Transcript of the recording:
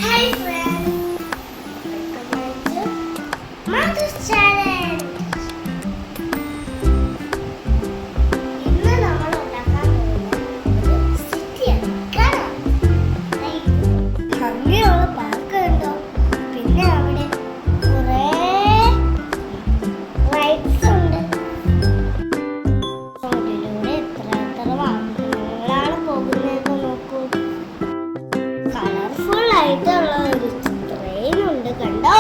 Hi friends, welcome to Mother's Challenge. ഇന്ന് നമ്മൾ ഉണ്ടാക്കാൻ പോകുന്ന ഒരു സിറ്റിയാണ്. കാണാം. ഭംഗിയുള്ള പാർക്ക് ഉണ്ടോ? പിന്നെ അവിടെ കുറേ റൈഡ്സ് ഉണ്ട്. റോഡിലൂടെ എത്ര വാഹനങ്ങളാണ് പോകുന്നതെന്ന് നോക്കൂ. കളർഫുൾ ആയിട്ടുള്ള ഒരു ട്രെയിൻ ഉണ്ട്, കണ്ടോ?